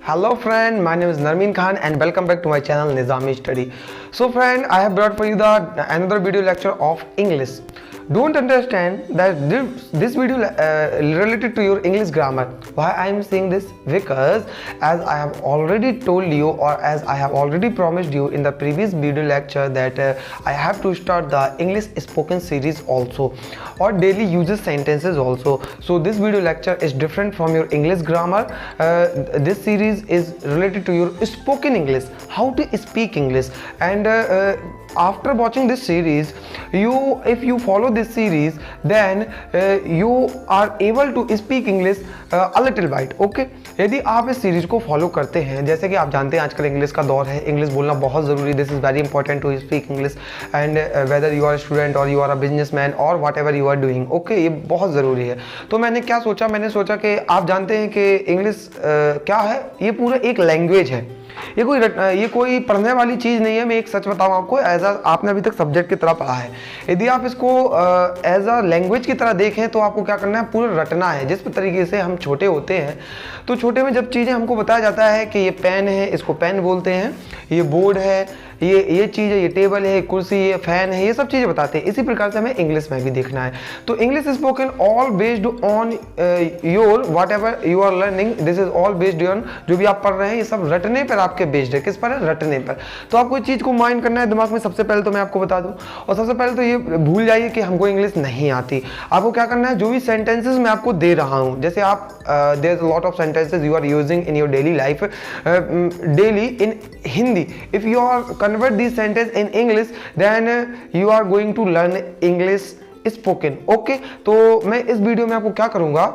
Hello friend, my name is Narmeen Khan and welcome back to my channel Nizami Study. So friend, I have brought for you another video lecture of English. Don't understand that this video related to your English grammar. Why I am saying this? Because as I have already told you, or as I have already promised you in the previous video lecture, that I have to start the English spoken series also, or daily uses sentences also. So this video lecture is different from your English grammar. This series is related to your spoken English, how to speak English. And after watching this series, if you follow this series, then you are able to speak English a little bit. Okay, यदि आप इस series को follow करते हैं, जैसे कि आप जानते हैं आजकल इंग्लिश का दौर है, इंग्लिश बोलना बहुत ज़रूरी, this is very important to speak English and whether you are student और यू आर अ बिजनेसमैन और whatever you are doing. Okay, ये बहुत ज़रूरी है. तो मैंने क्या सोचा, मैंने सोचा कि आप जानते हैं कि इंग्लिश क्या है, ये पूरा एक लैंग्वेज है. ये कोई पढ़ने वाली चीज़ नहीं है. मैं एक सच बताऊं आपको, एज आपने अभी तक सब्जेक्ट की तरह पढ़ा है. यदि आप इसको एज अ लैंग्वेज की तरह देखें तो आपको क्या करना है, पूरा रटना है. जिस तरीके से हम छोटे होते हैं तो छोटे में जब चीज़ें हमको बताया जाता है कि ये पेन है, इसको पेन बोलते हैं, ये बोर्ड है, ये चीज़ है, ये टेबल है, कुर्सी, ये फैन है, ये सब चीज़ें बताते हैं. इसी प्रकार से हमें इंग्लिश में भी देखना है. तो English spoken all based on your whatever you are learning, this is all based on, जो भी आप पढ़ रहे हैं ये सब रटने पर आपके बेस्ड है. किस पर है? रटने पर. तो आपको इस चीज़ को माइंड करना है दिमाग में. सबसे पहले तो मैं आपको बता दूं, और सबसे पहले तो ये भूल जाइए कि हमको इंग्लिश नहीं आती. आपको क्या करना है, जो भी सेंटेंसेस मैं आपको दे रहा हूँ, जैसे आप there is lot of sentences you are using in your daily life, daily in Hindi. If you are convert these sentence in English, then you are going to learn English spoken. Okay, तो मैं इस video में आपको क्या करूंगा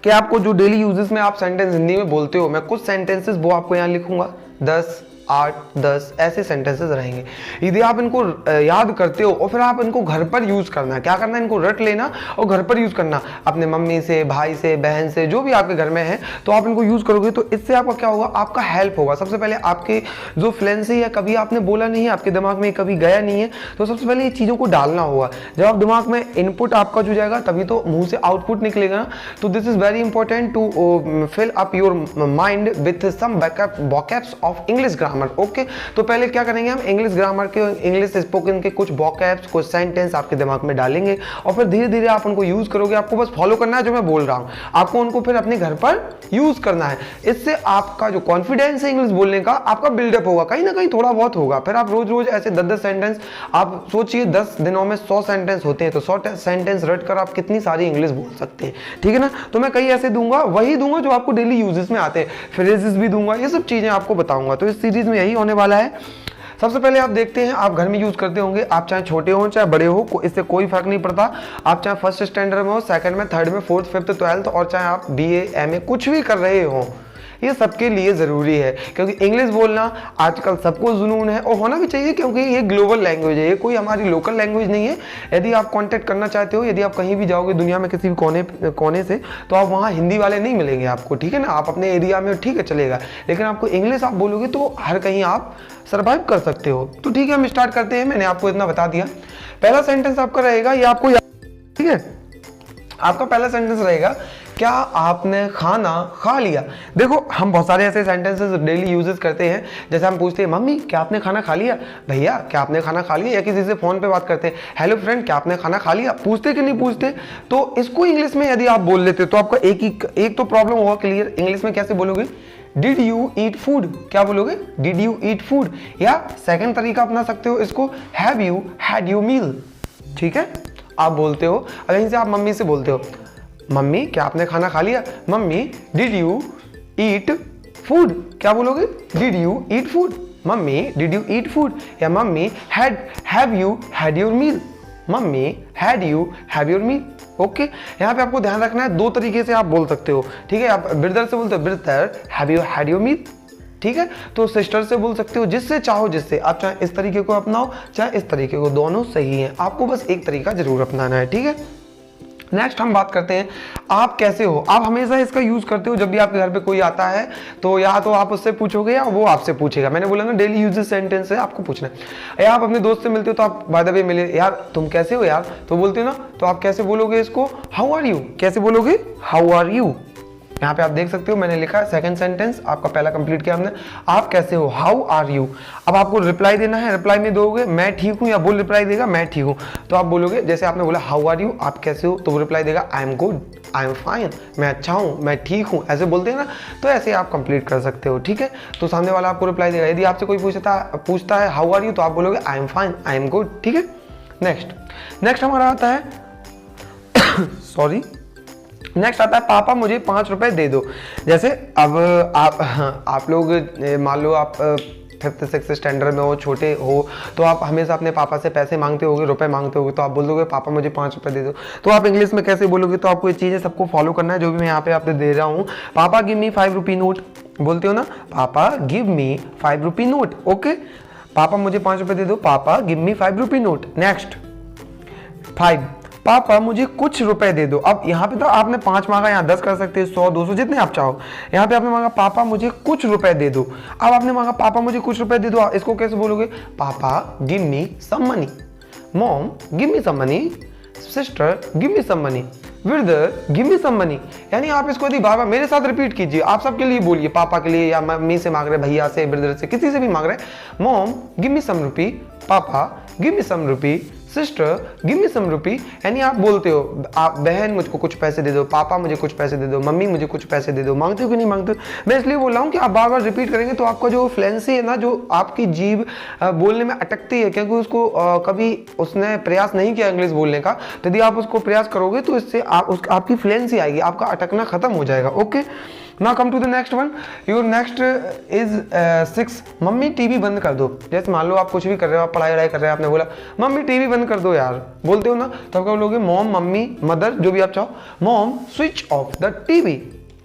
कि आपको जो डेली यूजेस में आप सेंटेंस हिंदी में बोलते हो, मैं कुछ सेंटेंसेस वो आपको यहाँ लिखूंगा, 10, 8, 10 ऐसे सेंटेंसेस रहेंगे. यदि आप इनको याद करते हो और फिर आप इनको घर पर यूज़ करना है. क्या करना है, इनको रट लेना और घर पर यूज़ करना, अपने मम्मी से, भाई से, बहन से, जो भी आपके घर में है, तो आप इनको यूज़ करोगे तो इससे आपका क्या होगा, आपका हेल्प होगा. सबसे पहले आपके जो फ्लुएंसी है, कभी आपने बोला नहीं है, आपके दिमाग में कभी गया नहीं है, तो सबसे पहले ये चीज़ों को डालना होगा. जब आप दिमाग में इनपुट आपका जो जाएगा तभी तो मुंह से आउटपुट निकलेगा ना. तो this is very important to fill up your mind with some vocabs of English grammar. Okay, तो पहले क्या करेंगे, हम इंग्लिश ग्रामर के, इंग्लिश स्पोकन के कुछ वोकैब्स, कुछ सेंटेंस आपके दिमाग में डालेंगे और फिर धीरे धीरे आप उनको यूज करोगे. आपको बस फॉलो करना है जो मैं बोल रहा हूं, आपको उनको फिर अपने घर पर यूज करना है. इससे आपका जो कॉन्फिडेंस है इंग्लिश बोलने का, आपका बिल्डअप होगा, कहीं ना कहीं थोड़ा बहुत होगा. फिर आप रोज रोज ऐसे 10-10 सेंटेंस, आप सोचिए 10 दिनों में 100 सेंटेंस होते हैं, तो 100 सेंटेंस रट कर आप कितनी सारी इंग्लिश बोल सकते हैं. ठीक है ना. तो मैं कई ऐसे दूंगा, वही दूंगा जो आपको डेली यूजेस में आते हैं, फ्रेजेस भी दूंगा, ये सब चीजें आपको बताऊंगा. तो इस सीरीज में यही होने वाला है. सबसे पहले आप देखते हैं, आप घर में यूज करते होंगे, आप चाहे छोटे हो चाहे बड़े हो, इससे कोई फर्क नहीं पड़ता. आप चाहे फर्स्ट स्टैंडर्ड में हो, सेकंड में, थर्ड में, फोर्थ, फिफ्थ, 12th, और चाहे आप BA, MA कुछ भी कर रहे हो, ये सबके लिए ज़रूरी है. क्योंकि इंग्लिश बोलना आजकल सबको जुनून है और होना भी चाहिए, क्योंकि ये ग्लोबल लैंग्वेज है, ये कोई हमारी लोकल लैंग्वेज नहीं है. यदि आप कांटेक्ट करना चाहते हो, यदि आप कहीं भी जाओगे दुनिया में किसी भी कोने से, तो आप वहाँ हिंदी वाले नहीं मिलेंगे आपको. ठीक है ना. आप अपने एरिया में ठीक है चलेगा, लेकिन आपको इंग्लिश आप बोलोगे तो हर कहीं आप सर्वाइव कर सकते हो. तो ठीक है, हम स्टार्ट करते हैं. मैंने आपको इतना बता दिया. पहला सेंटेंस आपका रहेगा, ये आपको याद, ठीक है. आपका पहला सेंटेंस रहेगा, क्या आपने खाना खा लिया. देखो, हम बहुत सारे ऐसे सेंटेंसेस डेली यूजेस करते हैं. जैसे हम पूछते हैं, मम्मी क्या आपने खाना खा लिया, भैया क्या आपने खाना खा लिया, या किसी से फोन पे बात करते हैं, हेलो फ्रेंड क्या आपने खाना खा लिया. पूछते कि नहीं पूछते. तो इसको इंग्लिश में यदि आप बोल लेते तो आपका एक तो प्रॉब्लम होगा क्लियर. इंग्लिश में कैसे बोलोगे, डिड यू ईट फूड, क्या बोलोगे, डिड यू ईट फूड. या सेकंड तरीका अपना सकते हो इसको, have you had your meal. ठीक है, आप बोलते हो. अगर इनसे आप मम्मी से बोलते हो, मम्मी क्या आपने खाना खा लिया, mummy did you eat food, क्या बोलोगे, did you eat food. Mummy did you eat food. या mummy have you had your meal, mummy had you have your meal. Okay, यहाँ पे आपको ध्यान रखना है, दो तरीके से आप बोल सकते हो. ठीक है, आप ब्रदर से बोलते हो, brother have you had your meal. ठीक है, तो सिस्टर से बोल सकते हो, जिससे चाहो, जिससे आप चाहे इस तरीके को अपनाओ चाहे इस तरीके को, दोनों सही हैं. आपको बस एक तरीका जरूर अपनाना है. ठीक है. नेक्स्ट हम बात करते हैं, आप कैसे हो. आप हमेशा इसका यूज करते हो जब भी आपके घर पे कोई आता है, तो या तो आप उससे पूछोगे या वो आपसे पूछेगा. मैंने बोला ना, डेली यूजेस सेंटेंस है, आपको पूछना है. या आप अपने दोस्त से मिलते हो तो आप बाय द वे मिले, यार तुम कैसे हो यार, तो बोलते हो ना, तो आप कैसे बोलोगे इसको, हाउ आर यू. कैसे बोलोगे, हाउ आर यू. यहाँ पे आप देख सकते हो मैंने लिखा है सेकंड सेंटेंस, आपका पहला कंप्लीट किया हमने। आप कैसे हो, हाउ आर यू। अब आपको रिप्लाई देना है, रिप्लाई में दोगे मैं ठीक हूँ, या वो रिप्लाई देगा मैं ठीक हूँ। तो आप बोलोगे जैसे आपने बोला हाउ आर यू, आप कैसे हो, तो वो रिप्लाई देगा I am good, I am fine, मैं अच्छा हूँ, मैं ठीक हूँ, ऐसे बोलते हैं ना। तो ऐसे आप कंप्लीट कर सकते हो, ठीक है। तो सामने वाला आपको रिप्लाई देगा। यदि आपसे कोई पूछता है हाउ आर यू, तो आप बोलोगे I am fine, I am good, ठीक है। नेक्स्ट हमारा आता है सॉरी नेक्स्ट आता है पापा मुझे 5 रुपए दे दो। जैसे अब आप लोग मान लो आप 5th 6th स्टैंडर्ड में हो, छोटे हो, तो आप हमेशा अपने पापा से पैसे मांगते होगे, रुपए मांगते होगे, तो आप बोल दोगे पापा मुझे 5 रुपए दे दो। तो आप इंग्लिश में कैसे बोलोगे, तो आपको ये चीज़ें सबको फॉलो करना है जो भी मैं यहाँ पे आपको दे रहा हूँ। पापा गिव मी 5 रुपी नोट, बोलते हो ना, पापा गिव मी 5 रुपी नोट, ओके। पापा मुझे 5 रुपए दे दो, पापा गिव मी 5 रुपी नोट। नेक्स्ट 5, पापा मुझे कुछ रुपए दे दो। अब यहाँ पे तो आपने 5 मांगा, यहाँ 10 कर सकते हैं, 100 200 जितने आप चाहो। यहाँ पे आपने मांगा पापा मुझे कुछ रुपए दे दो। अब आपने मांगा पापा मुझे कुछ रुपए दे दो, इसको कैसे बोलोगे, papa give me some money, mom give me some money, sister give me some money, brother give me some money. यानी आप इसको यदि बार बार मेरे साथ रिपीट कीजिए, आप सबके लिए बोलिए, पापा के लिए या मम्मी से मांग रहे, भैया से, ब्रदर से, किसी से भी मांग रहे, मॉम गिव मी सम रुपी, पापा गिव मी सम रुपी, सिस्टर गिव मी सम रुपी। यानी आप बोलते हो, आप बहन मुझको कुछ पैसे दे दो, पापा मुझे कुछ पैसे दे दो, मम्मी मुझे कुछ पैसे दे दो। मांगते हो कि नहीं मांगते हो? मैं इसलिए बोल रहा हूँ कि आप बार बार रिपीट करेंगे तो आपका जो फ्लुएंसी है ना, जो आपकी जीभ बोलने में अटकती है, क्योंकि उसको कभी उसने प्रयास नहीं किया इंग्लिश बोलने का, तो यदि आप उसको प्रयास करोगे तो इससे आपकी फ्लुएंसी आएगी, आपका अटकना खत्म हो जाएगा, okay. Now come to the next one. Your next is 6. Mummy TV बंद कर दो। जैसे मान लो आप कुछ भी कर रहे हो, आप पढ़ाई कर रहे हो, आपने बोला मम्मी टीवी बंद कर दो यार, बोलते हो ना, तब क्या बोलोगे, मॉम, मम्मी, मदर, जो भी आप चाहो, mom switch off the TV,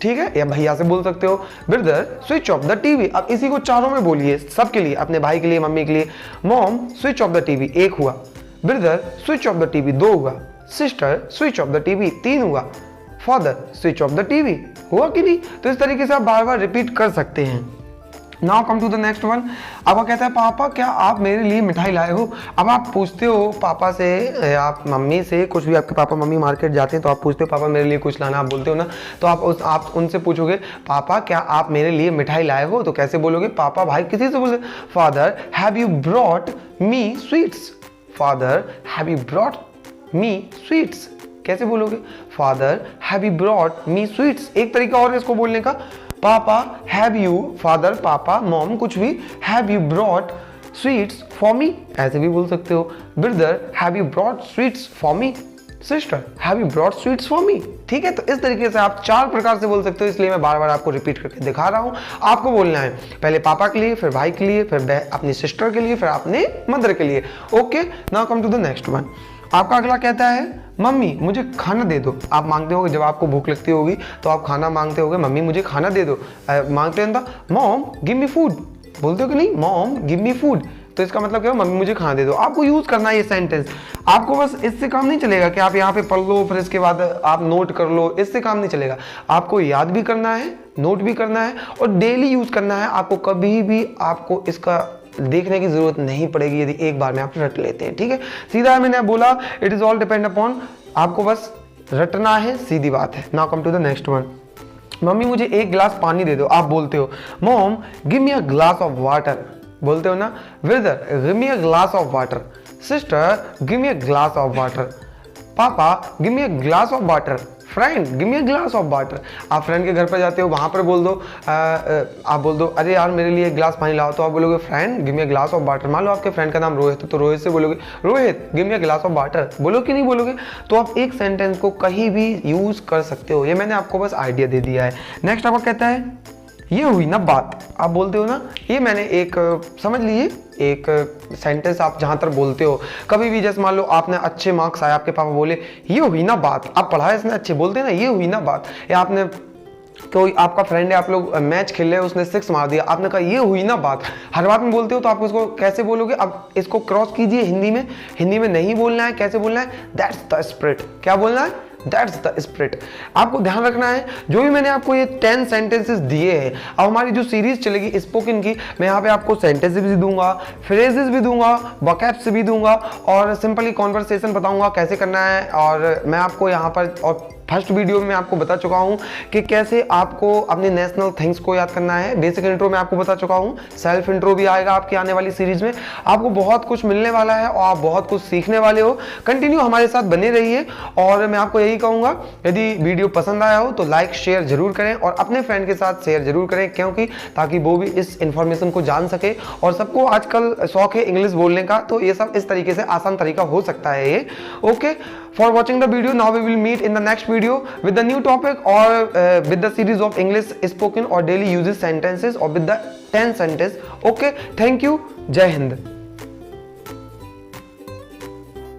ठीक है। या भैया से बोल सकते हो, brother switch off the TV. अब इसी को चारों में बोलिए, सबके लिए, अपने भाई के लिए, मम्मी के लिए। Mom switch off the TV 1 हुआ, brother switch off the TV 2 हुआ, sister switch off the TV 3 हुआ, father switch off the TV, हुआ कि नहीं। तो इस तरीके से आप बार बार रिपीट कर सकते हैं। Now come to the next one. अब वो कहता है पापा क्या आप मेरे लिए मिठाई लाए हो। अब आप पूछते हो पापा से, आप मम्मी से, कुछ भी आपके पापा मम्मी मार्केट जाते हैं तो आप पूछते हो पापा मेरे लिए कुछ लाना, आप बोलते हो ना, तो आप उनसे पूछोगे पापा क्या आप मेरे लिए मिठाई लाए हो, तो कैसे बोलोगे, पापा भाई किसी से बोलोगे, father have you brought me sweets, father have you brought me sweets, कैसे बोलोगे, father have you brought me sweets. एक तरीका और इसको बोलने का, पापा हैव यू, फादर पापा मॉम कुछ भी, have you brought sweets for me, ऐसे भी बोल सकते हो। Brother have you brought sweets for me, sister have you brought sweets for me, ठीक है। तो इस तरीके से आप 4 प्रकार से बोल सकते हो, इसलिए मैं बार बार आपको रिपीट करके दिखा रहा हूं। आपको बोलना है पहले पापा के लिए, फिर भाई के लिए, फिर अपनी सिस्टर के लिए, फिर अपने मदर के लिए, okay. Now come to the next one. आपका अगला कहता है मम्मी मुझे खाना दे दो। आप मांगते होगे, जब आपको भूख लगती होगी तो आप खाना मांगते होगे, मम्मी मुझे खाना दे दो। मांगते हैं ना, मॉम गिव मी फूड, बोलते हो कि नहीं, मॉम गिव मी फूड। तो इसका मतलब क्या है, मम्मी मुझे खाना दे दो। आपको यूज करना है ये सेंटेंस। आपको बस इससे काम नहीं चलेगा कि आप यहाँ पे पढ़ लो फिर इसके बाद आप नोट कर लो, इससे काम नहीं चलेगा। आपको याद भी करना है, नोट भी करना है और डेली यूज करना है। आपको कभी भी आपको इसका देखने की जरूरत नहीं पड़ेगी यदि एक बार में आप रट लेते हैं, ठीक है। सीधा मैंने बोला, it is all depend upon, आपको बस रटना है, सीधी बात है। Now come to the next one. Mummy मुझे 1 गिलास पानी दे दो। आप बोलते हो mom give me a glass of water, बोलते हो ना, brother give me a glass of water, sister give me a glass of water, papa give me a glass of water, friend give me a glass of water. आप friend के घर पर जाते हो, वहां पर बोल दो, आप बोल दो अरे यार मेरे लिए 1 गिलास पानी लाओ, तो आप बोलोगे friend give me a glass of water. मान लो आपके फ्रेंड का नाम रोहित है, तो रोहित से बोलोगे Rohit give me a glass of water, बोलो कि नहीं बोलोगे। तो आप एक सेंटेंस को कहीं भी यूज कर सकते हो, ये मैंने आपको बस आइडिया दे दिया है। नेक्स्ट आपका कहता है ये हुई ना बात। आप बोलते हो ना, ये मैंने एक समझ लीजिए एक सेंटेंस आप जहां तक बोलते हो कभी भी, जैसे मान लो आपने अच्छे मार्क्स आए, आपके पापा बोले ये हुई ना बात, आप पढ़ाए इसने अच्छे, बोलते हैं ना ये हुई ना बात। या आपने कोई आपका फ्रेंड है, आप लोग मैच खेल रहे हैं, उसने 6 मार दिया, आपने कहा ये हुई ना बात। हर बात में बोलते हो तो आप इसको कैसे बोलोगे। अब इसको क्रॉस कीजिए हिंदी में, हिंदी में नहीं बोलना है, कैसे बोलना है, दैट्स द स्पिरिट। क्या बोलना है, दैट्स द स्पिरिट। आपको ध्यान रखना है, जो भी मैंने आपको ये 10 सेंटेंसेस दिए हैं, अब हमारी जो सीरीज चलेगी स्पोकन की, मैं यहाँ पे आपको सेंटेंसेस भी दूंगा, फ्रेजेस भी दूंगा, वोकैब्स भी दूंगा और सिंपली कॉन्वर्सेशन बताऊंगा कैसे करना है। और मैं आपको यहाँ पर और फर्स्ट वीडियो में आपको बता चुका हूं कि कैसे आपको अपने नेशनल थिंग्स को याद करना है। बेसिक इंट्रो में आपको बता चुका हूं, सेल्फ इंट्रो भी आएगा आपकी आने वाली सीरीज में। आपको बहुत कुछ मिलने वाला है और आप बहुत कुछ सीखने वाले हो। कंटिन्यू हमारे साथ बने रहिए और मैं आपको यही कहूंगा, यदि वीडियो पसंद आया हो तो लाइक शेयर जरूर करें और अपने फ्रेंड के साथ शेयर जरूर करें, क्योंकि ताकि वो भी इस इंफॉर्मेशन को जान सके। और सबको आजकल शौक है इंग्लिश बोलने का, तो ये सब इस तरीके से आसान तरीका हो सकता है ये। Okay, for watching the video, now we will meet in the next video with the new topic और with the series of English spoken और डेली यूजेस सेंटेंसेस और with the 10 sentence. Okay, thank you, जय हिंद।